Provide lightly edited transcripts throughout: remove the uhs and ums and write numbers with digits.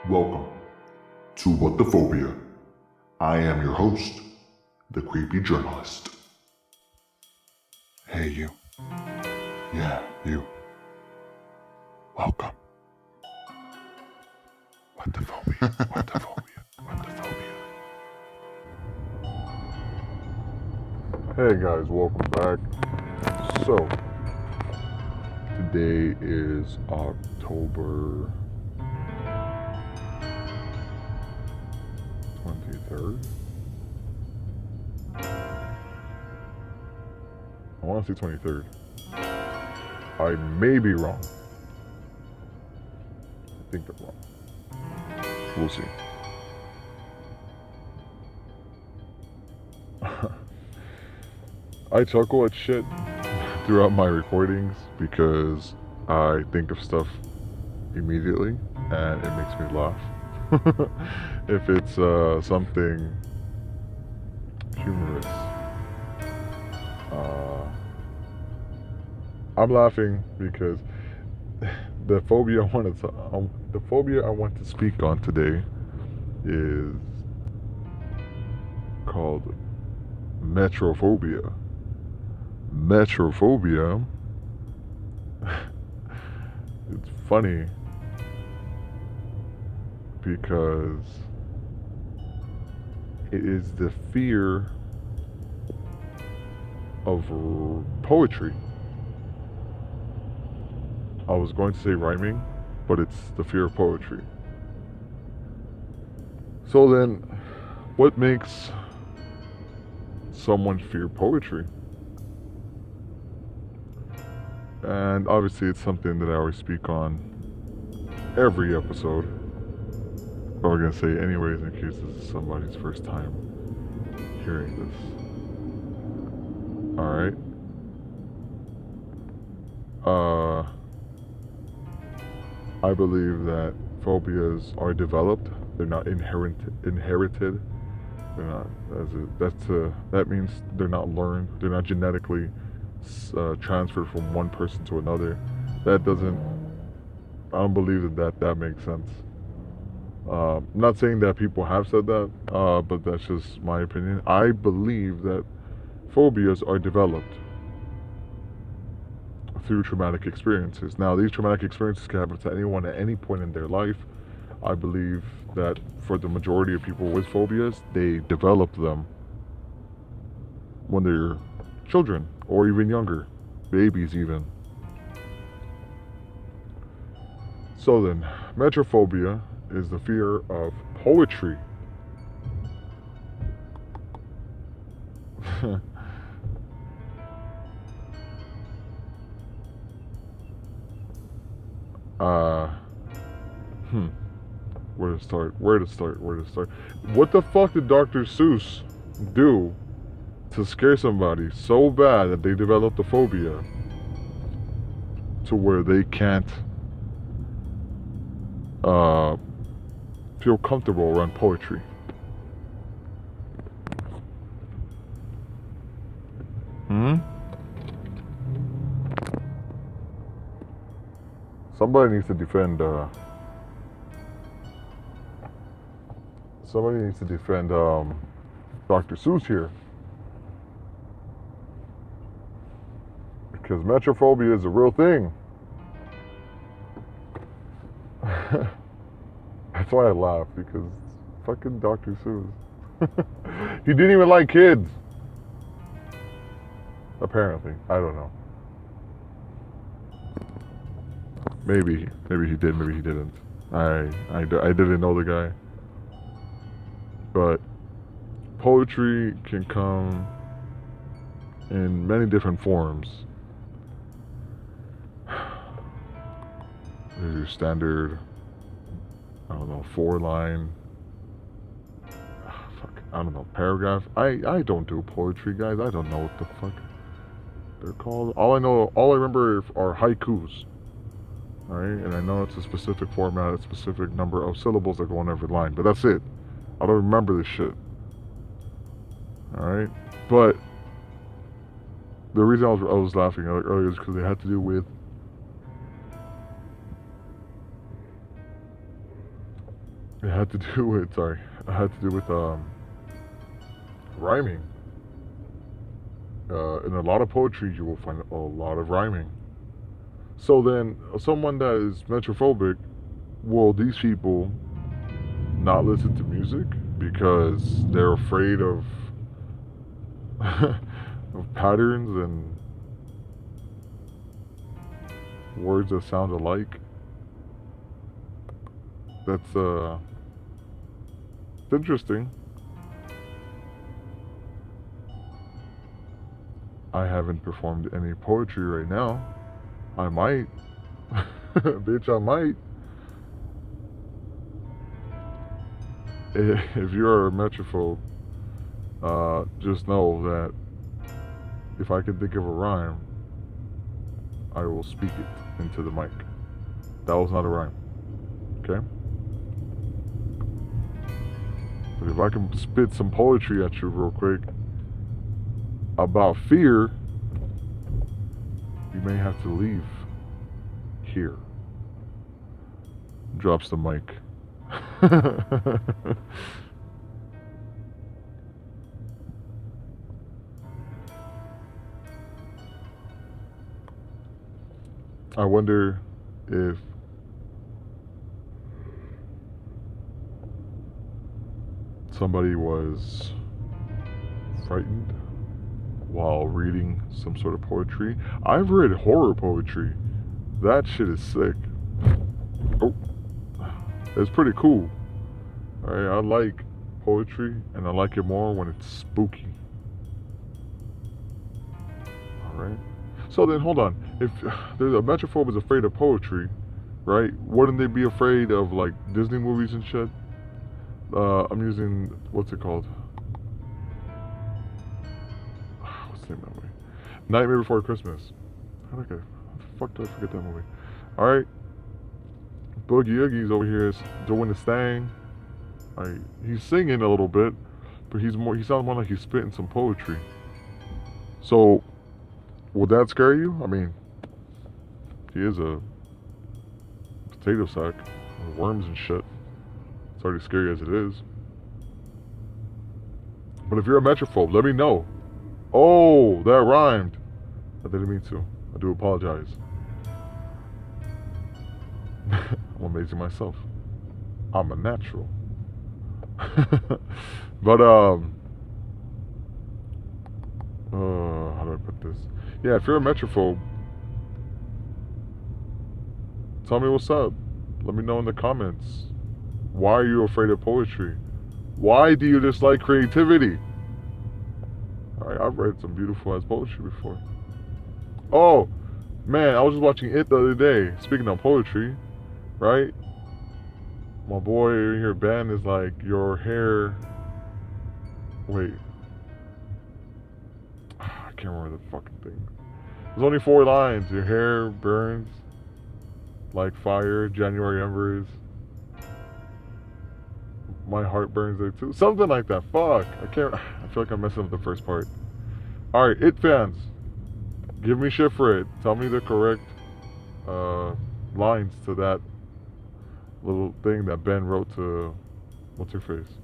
Welcome to What the Phobia. I am your host, the creepy journalist. Hey, you. Yeah, you. Welcome. What the phobia? What the phobia? What the phobia? Hey guys, welcome back. So, today is October 23rd. I want to say 23rd. I may be wrong. I think I'm wrong. We'll see. I chuckle at shit throughout my recordings because I think of stuff immediately and it makes me laugh. If it's something humorous, I'm laughing because the phobia I want to speak on today is called Metrophobia. Metrophobia. It's funny because it is the fear of poetry. I was going to say rhyming, but it's the fear of poetry. So then, what makes someone fear poetry? And obviously it's something that I always speak on every episode. But we're going to say anyways in case this is somebody's first time hearing this. Alright. I believe that phobias are developed. They're not inherited. They're not. That means they're not learned. They're not genetically transferred from one person to another. That doesn't. I don't believe that makes sense. I'm not saying that people have said that, but that's just my opinion. I believe that phobias are developed through traumatic experiences. Now, these traumatic experiences can happen to anyone at any point in their life. I believe that for the majority of people with phobias, they develop them when they're children or even younger, babies even. So then, metrophobia is the fear of poetry. Where to start? What the fuck did Dr. Seuss do to scare somebody so bad that they developed a phobia to where they can't feel comfortable around poetry? Somebody needs to defend Dr. Seuss here, because metrophobia is a real thing. That's why I laugh, because fucking Dr. Seuss. He didn't even like kids. Apparently, I don't know. Maybe he did, maybe he didn't. I didn't know the guy. But poetry can come in many different forms. There's your standard, I don't know, 4-line, paragraph. I don't do poetry, guys. I don't know what the fuck they're called. All I remember are haikus. Alright, and I know it's a specific format, a specific number of syllables that go on every line, but that's it. I don't remember this shit. Alright? But the reason I was laughing earlier is because it had to do with It had to do with sorry. It had to do with rhyming. In a lot of poetry, you will find a lot of rhyming. So then, someone that is metrophobic, will these people not listen to music because they're afraid of of patterns and words that sound alike? That's it's interesting. I haven't performed any poetry right now. I might. Bitch, I might. If you're a metrophobe, just know that if I can think of a rhyme, I will speak it into the mic. That was not a rhyme, okay? But if I can spit some poetry at you real quick about fear, you may have to leave here. Drops the mic. I wonder if somebody was frightened while reading some sort of poetry. I've read horror poetry. That shit is sick. Oh, it's pretty cool. Alright, I like poetry, and I like it more when it's spooky. Alright? So then, hold on. If there's a metrophobe is afraid of poetry, right? Wouldn't they be afraid of like Disney movies and shit? I'm using what's it called? What's the name of that movie? Nightmare Before Christmas. How the fuck did I forget that movie? All right, Boogie Oogie's over here doing his thing. He's singing a little bit, but he sounds more like he's spitting some poetry. So, would that scare you? I mean, he is a potato sack with worms and shit. It's already scary as it is. But if you're a metrophobe, let me know. Oh, that rhymed. I didn't mean to. I do apologize. I'm amazing myself. I'm a natural. But how do I put this? Yeah, if you're a metrophobe, tell me what's up. Let me know in the comments. Why are you afraid of poetry? Why do you dislike creativity? Alright, I've read some beautiful ass poetry before. Oh, man, I was just watching it the other day. Speaking of poetry, right? My boy here, Ben, is like, your hair. Wait. I can't remember the fucking thing. There's only 4 lines. Your hair burns like fire, January embers. My heart burns there too. Something like that. Fuck. I can't. I feel like I'm messing up the first part. Alright, it fans. Give me shit for it. Tell me the correct lines to that little thing that Ben wrote to. What's her face?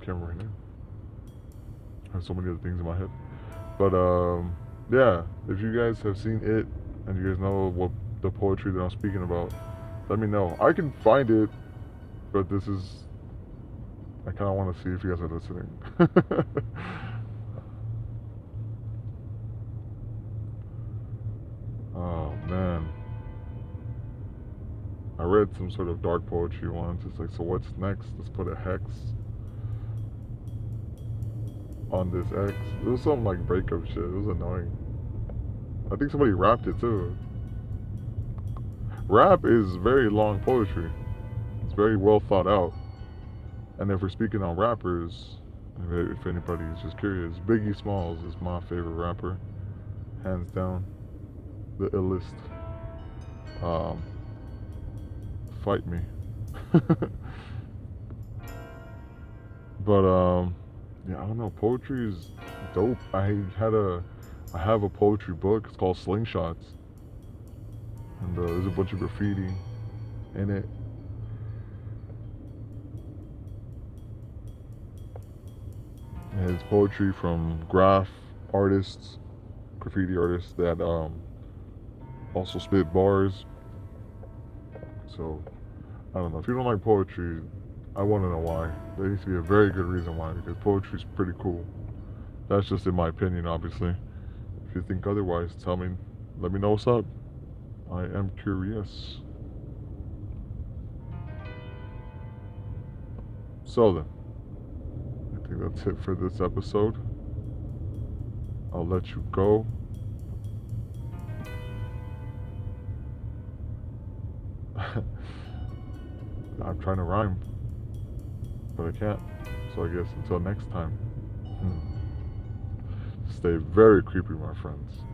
Can't remember her name. I have so many other things in my head. But yeah, if you guys have seen it and you guys know what the poetry that I'm speaking about, let me know. I can find it, but this is. I kind of want to see if you guys are listening. Oh man, I read some sort of dark poetry once. It's like, so what's next? Let's put a hex on this X. It was some like breakup shit. It was annoying. I think somebody rapped it too. Rap is very long poetry. It's very well thought out. And if we're speaking on rappers, if anybody is just curious, Biggie Smalls is my favorite rapper, hands down, the illest. Fight me. But yeah, I don't know. Poetry is dope. I have a poetry book. It's called Slingshots, and there's a bunch of graffiti. in it. And it's poetry from artists, graffiti artists that also spit bars. So I don't know. If you don't like poetry, I want to know why. There needs to be a very good reason why, because poetry is pretty cool. That's just in my opinion, obviously. If you think otherwise, tell me. Let me know what's up. I am curious. So then, I think that's it for this episode. I'll let you go. I'm trying to rhyme, but I can't. So I guess until next time. Stay very creepy, my friends.